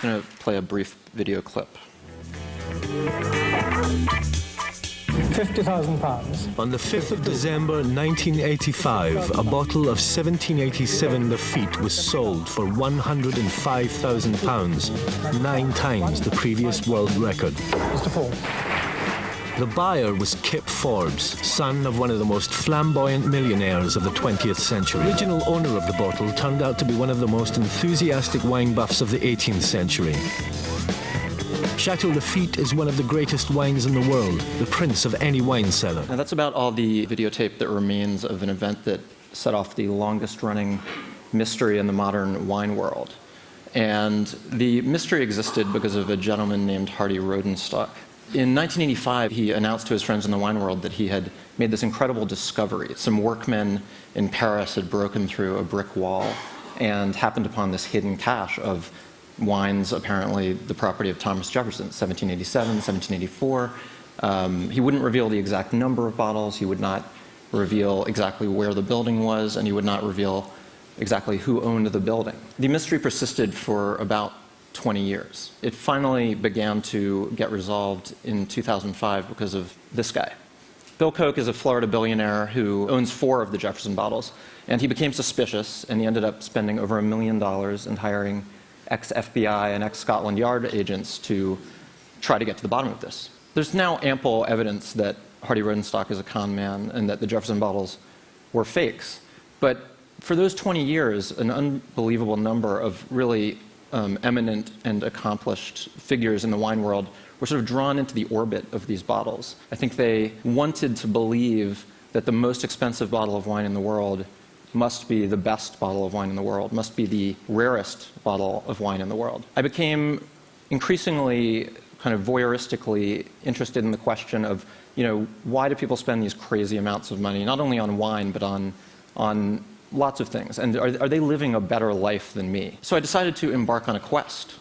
just going to play a brief video clip. £50,000. On the 5th of December 1985, a bottle of 1787 Lafite was sold for £105,000, 9 times the previous world record. Mr. Forbes. The buyer was Kip Forbes, son of one of the most flamboyant millionaires of the 20th century. The original owner of the bottle turned out to be one of the most enthusiastic wine buffs of the 18th century. Chateau Lafite is one of the greatest wines in the world, the prince of any wine cellar. Now that's about all the videotape that remains of an event that set off the longest-running mystery in the modern wine world. And the mystery existed because of a gentleman named Hardy Rodenstock. In 1985, he announced to his friends in the wine world that he had made this incredible discovery. Some workmen in Paris had broken through a brick wall and happened upon this hidden cache of wines, apparently the property of Thomas Jefferson, 1787, 1784. He wouldn't reveal the exact number of bottles, he would not reveal exactly where the building was, and he would not reveal exactly who owned the building. The mystery persisted for about 20 years. It finally began to get resolved in 2005 because of this guy. Bill Koch is a Florida billionaire who owns 4 of the Jefferson bottles, and he became suspicious, and he ended up spending over $1 million and hiring ex-FBI and ex-Scotland Yard agents to try to get to the bottom of this. There's now ample evidence that Hardy Rodenstock is a con man and that the Jefferson bottles were fakes. But for those 20 years, an unbelievable number of really eminent and accomplished figures in the wine world were sort of drawn into the orbit of these bottles. I think they wanted to believe that the most expensive bottle of wine in the world must be the best bottle of wine in the world, must be the rarest bottle of wine in the world. I became increasingly kind of voyeuristically interested in the question of, why do people spend these crazy amounts of money, not only on wine, but on lots of things, and are they living a better life than me? So I decided to embark on a quest.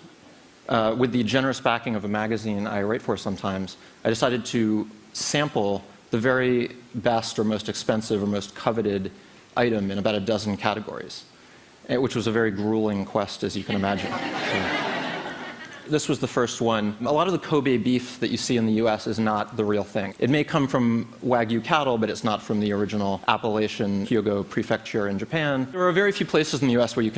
With the generous backing of a magazine I write for sometimes, I decided to sample the very best or most expensive or most coveted item in about a dozen categories, which was a very grueling quest, as you can imagine. This was the first one. A lot of the Kobe beef that you see in the US is not the real thing. It may come from Wagyu cattle, but it's not from the original Appalachian Hyogo prefecture in Japan. There are very few places in the US where you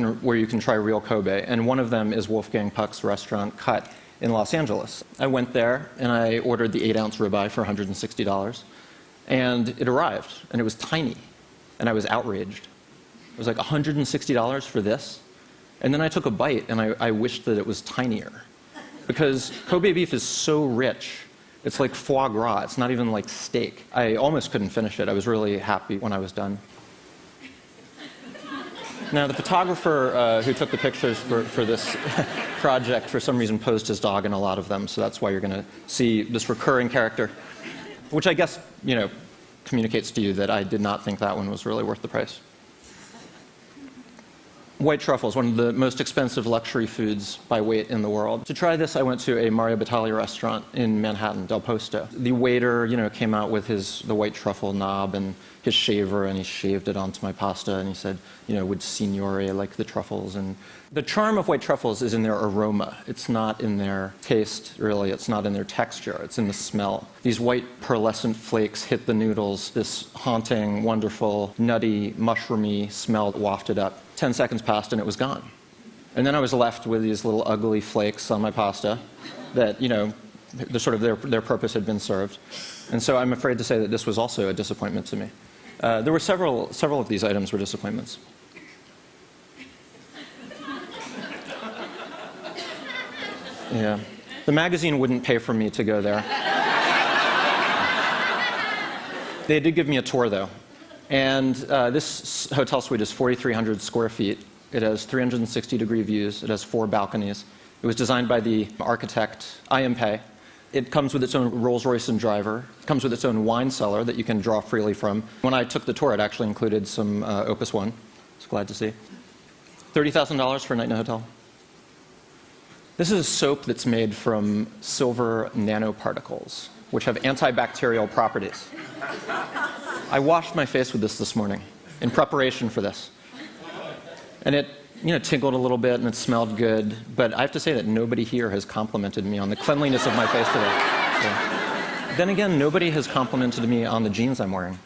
can try real Kobe, and one of them is Wolfgang Puck's restaurant Cut in Los Angeles. I went there and I ordered the 8-ounce ribeye for $160, and it arrived, and it was tiny, and I was outraged. It was like $160 for this? And then I took a bite and I wished that it was tinier. Because Kobe beef is so rich, it's like foie gras, it's not even like steak. I almost couldn't finish it. I was really happy when I was done. Now, the photographer who took the pictures for this project, for some reason, posed his dog in a lot of them, so that's why you're going to see this recurring character, which I guess, communicates to you that I did not think that one was really worth the price. White truffles, one of the most expensive luxury foods by weight in the world. To try this, I went to a Mario Batali restaurant in Manhattan, Del Posto. The waiter, came out with the white truffle knob and his shaver, and he shaved it onto my pasta, and he said, would signore like the truffles? And the charm of white truffles is in their aroma. It's not in their taste, really. It's not in their texture. It's in the smell. These white pearlescent flakes hit the noodles. This haunting, wonderful, nutty, mushroomy smell wafted up. 10 seconds passed and it was gone. And then I was left with these little ugly flakes on my pasta that, their purpose had been served. And so I'm afraid to say that this was also a disappointment to me. There were several of these items were disappointments. Yeah. The magazine wouldn't pay for me to go there. They did give me a tour, though. And this hotel suite is 4,300 square feet. It has 360-degree views. It has 4 balconies. It was designed by the architect I.M. Pei. It comes with its own Rolls-Royce and driver. It comes with its own wine cellar that you can draw freely from. When I took the tour, it actually included some Opus One. I was glad to see. $30,000 for a night in a hotel. This is a soap that's made from silver nanoparticles, which have antibacterial properties. I washed my face with this morning in preparation for this. And tingled a little bit and it smelled good, but I have to say that nobody here has complimented me on the cleanliness of my face today. So. Then again, nobody has complimented me on the jeans I'm wearing.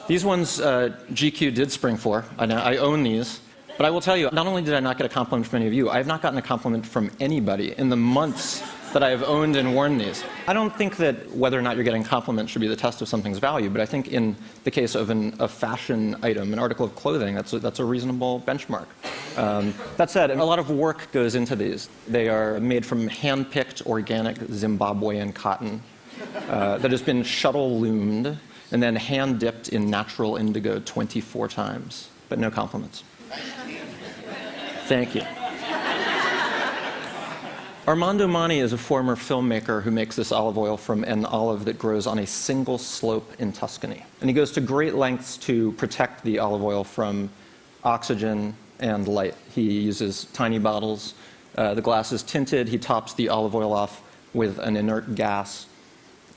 These ones GQ did spring for. I own these. But I will tell you, not only did I not get a compliment from any of you, I have not gotten a compliment from anybody in the months that I have owned and worn these. I don't think that whether or not you're getting compliments should be the test of something's value, but I think in the case of a fashion item, an article of clothing, that's a reasonable benchmark. That said, a lot of work goes into these. They are made from hand-picked organic Zimbabwean cotton that has been shuttle loomed and then hand-dipped in natural indigo 24 times, but no compliments. Thank you. Armando Mani is a former filmmaker who makes this olive oil from an olive that grows on a single slope in Tuscany. And he goes to great lengths to protect the olive oil from oxygen and light. He uses tiny bottles. The glass is tinted. He tops the olive oil off with an inert gas.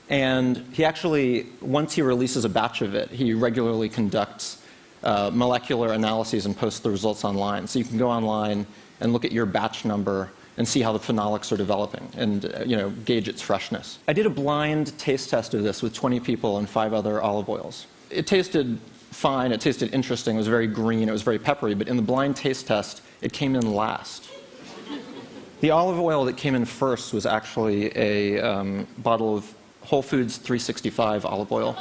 And he actually, once he releases a batch of it, he regularly conducts molecular analyses and post the results online. So you can go online and look at your batch number and see how the phenolics are developing and gauge its freshness. I did a blind taste test of this with 20 people and 5 other olive oils. It tasted fine, it tasted interesting, it was very green, it was very peppery, but in the blind taste test, it came in last. The olive oil that came in first was actually a bottle of Whole Foods 365 olive oil,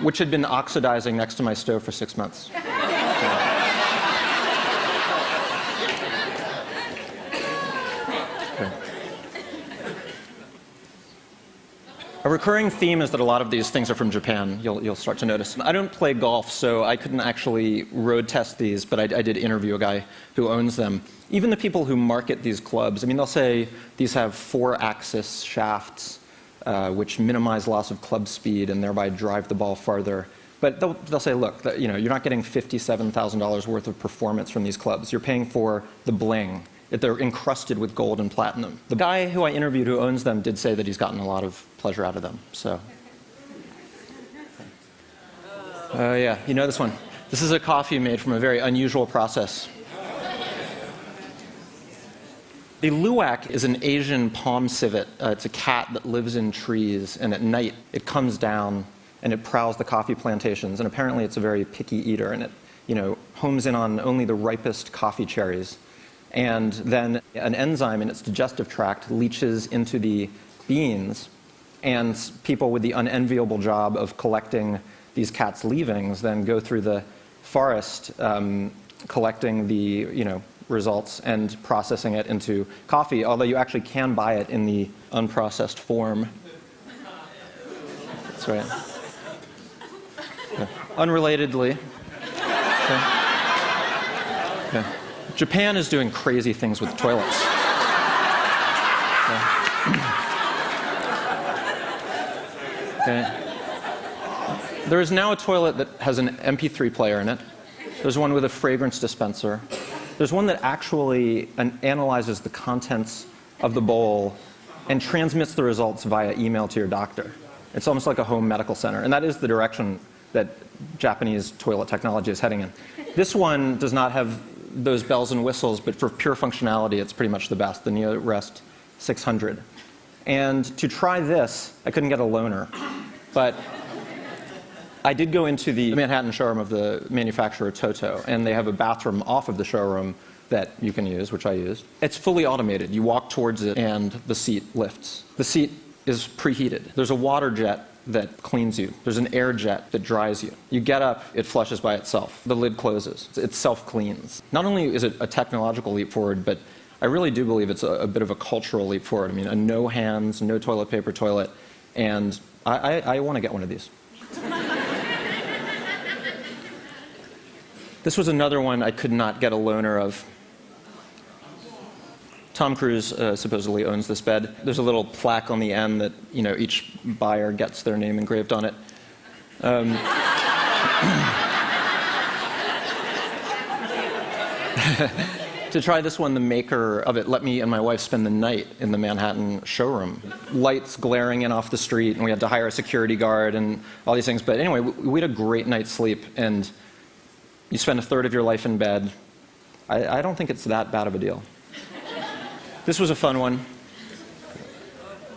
which had been oxidizing next to my stove for 6 months. A recurring theme is that a lot of these things are from Japan, you'll start to notice. I don't play golf, so I couldn't actually road test these, but I did interview a guy who owns them. Even the people who market these clubs, they'll say these have 4-axis shafts, which minimize loss of club speed and thereby drive the ball farther. But they'll say, look, you're not getting $57,000 worth of performance from these clubs. You're paying for the bling. They're encrusted with gold and platinum. The guy who I interviewed who owns them did say that he's gotten a lot of pleasure out of them. So, yeah, you know this one. This is a coffee made from a very unusual process. The luwak is an Asian palm civet. It's a cat that lives in trees, and at night it comes down and it prowls the coffee plantations. And apparently it's a very picky eater, and it homes in on only the ripest coffee cherries. And then an enzyme in its digestive tract leaches into the beans, and people with the unenviable job of collecting these cats' leavings then go through the forest collecting the results and processing it into coffee, although you actually can buy it in the unprocessed form. That's right. Okay. Unrelatedly, okay. Japan is doing crazy things with toilets. Okay. There is now a toilet that has an MP3 player in it. There's one with a fragrance dispenser. There's one that actually analyzes the contents of the bowl and transmits the results via email to your doctor. It's almost like a home medical center, and that is the direction that Japanese toilet technology is heading in. This one does not have those bells and whistles, but for pure functionality, it's pretty much the best, the NeoRest 600. And to try this, I couldn't get a loaner, but I did go into the Manhattan showroom of the manufacturer Toto, and they have a bathroom off of the showroom that you can use, which I used. It's fully automated. You walk towards it, and the seat lifts. The seat is preheated. There's a water jet that cleans you. There's an air jet that dries you. You get up, it flushes by itself. The lid closes. It self-cleans. Not only is it a technological leap forward, but I really do believe it's a bit of a cultural leap forward. A no hands, no toilet paper toilet, and I want to get one of these. This was another one I could not get a loaner of. Tom Cruise supposedly owns this bed. There's a little plaque on the end that each buyer gets their name engraved on it. To try this one, the maker of it let me and my wife spend the night in the Manhattan showroom. Lights glaring in off the street, and we had to hire a security guard and all these things. But anyway, we had a great night's sleep, and You spend a third of your life in bed. I don't think it's that bad of a deal. This was a fun one.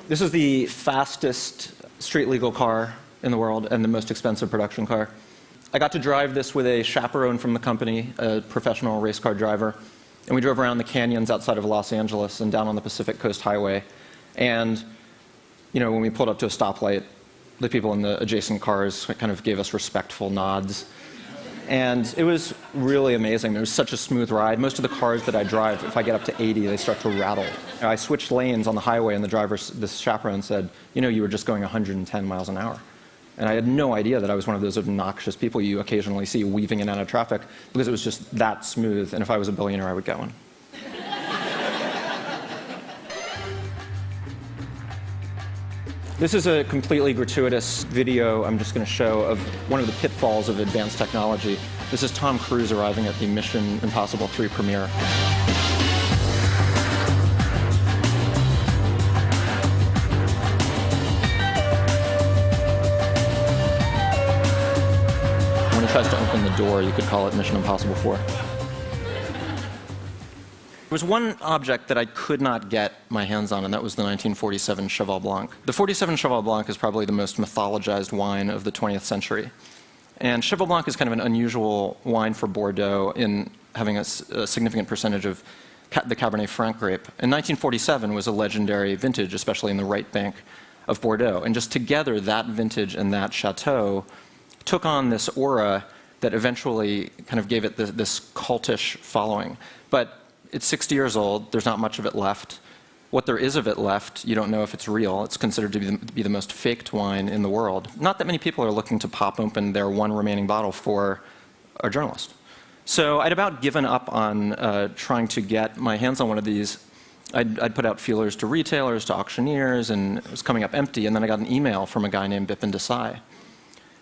This is the fastest street-legal car in the world and the most expensive production car. I got to drive this with a chaperone from the company, a professional race car driver. And we drove around the canyons outside of Los Angeles and down on the Pacific Coast Highway. And, when we pulled up to a stoplight, the people in the adjacent cars kind of gave us respectful nods. And it was really amazing. It was such a smooth ride. Most of the cars that I drive, if I get up to 80, they start to rattle. I switched lanes on the highway, and this chaperone said, you were just going 110 miles an hour. And I had no idea that I was one of those obnoxious people you occasionally see weaving in and out of traffic, because it was just that smooth, and if I was a billionaire, I would get one. This is a completely gratuitous video I'm just going to show of one of the pitfalls of advanced technology. This is Tom Cruise arriving at the Mission Impossible 3 premiere. When he tries to open the door, you could call it Mission Impossible 4. There was one object that I could not get my hands on, and that was the 1947 Cheval Blanc. The 47 Cheval Blanc is probably the most mythologized wine of the 20th century. And Cheval Blanc is kind of an unusual wine for Bordeaux in having a significant percentage of the Cabernet Franc grape. And 1947 was a legendary vintage, especially in the right bank of Bordeaux. And just together, that vintage and that chateau took on this aura that eventually kind of gave it this cultish following. But it's 60 years old. There's not much of it left. What there is of it left, you don't know if it's real. It's considered to be the most faked wine in the world. Not that many people are looking to pop open their one remaining bottle for a journalist. So I'd about given up on trying to get my hands on one of these. I'd put out feelers to retailers, to auctioneers, and it was coming up empty. And then I got an email from a guy named Bipin Desai.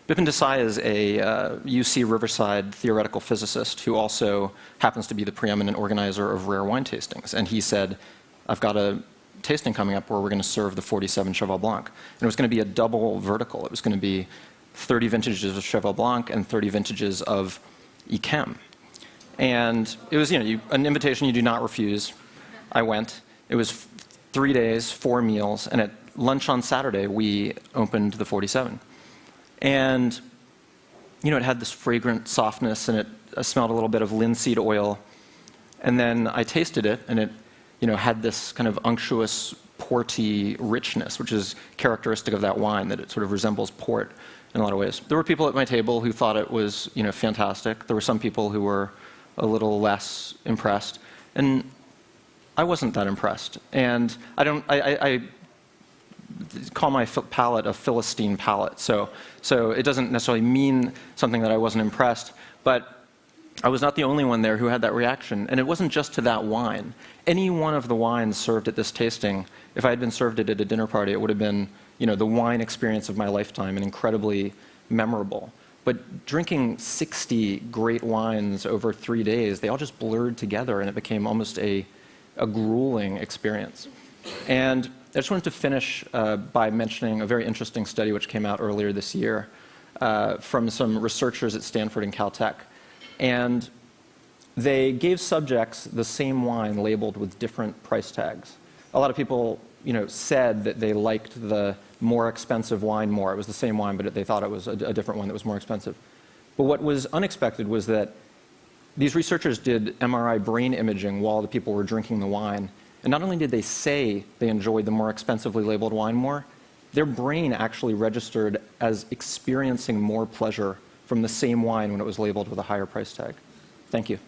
Bipin Desai is a UC Riverside theoretical physicist who also happens to be the preeminent organizer of rare wine tastings. And he said, I've got a tasting coming up where we're going to serve the 47 Cheval Blanc. And it was going to be a double vertical. It was going to be 30 vintages of Cheval Blanc and 30 vintages of Yquem. And it was an invitation you do not refuse. I went. It was 3 days, 4 meals, and at lunch on Saturday, we opened the 47. And, it had this fragrant softness, and it smelled a little bit of linseed oil. And then I tasted it, and it, had this kind of unctuous, porty richness, which is characteristic of that wine, that it sort of resembles port in a lot of ways. There were people at my table who thought it was, fantastic. There were some people who were a little less impressed. And I wasn't that impressed. And I call my palate a Philistine palate. So it doesn't necessarily mean something that I wasn't impressed, but I was not the only one there who had that reaction. And it wasn't just to that wine. Any one of the wines served at this tasting, if I had been served it at a dinner party, it would have been, the wine experience of my lifetime and incredibly memorable. But drinking 60 great wines over 3 days, they all just blurred together, and it became almost a grueling experience. And I just wanted to finish by mentioning a very interesting study which came out earlier this year from some researchers at Stanford and Caltech. And they gave subjects the same wine labeled with different price tags. A lot of people, said that they liked the more expensive wine more. It was the same wine, but they thought it was a different one that was more expensive. But what was unexpected was that these researchers did MRI brain imaging while the people were drinking the wine. And not only did they say they enjoyed the more expensively labeled wine more, their brain actually registered as experiencing more pleasure from the same wine when it was labeled with a higher price tag. Thank you.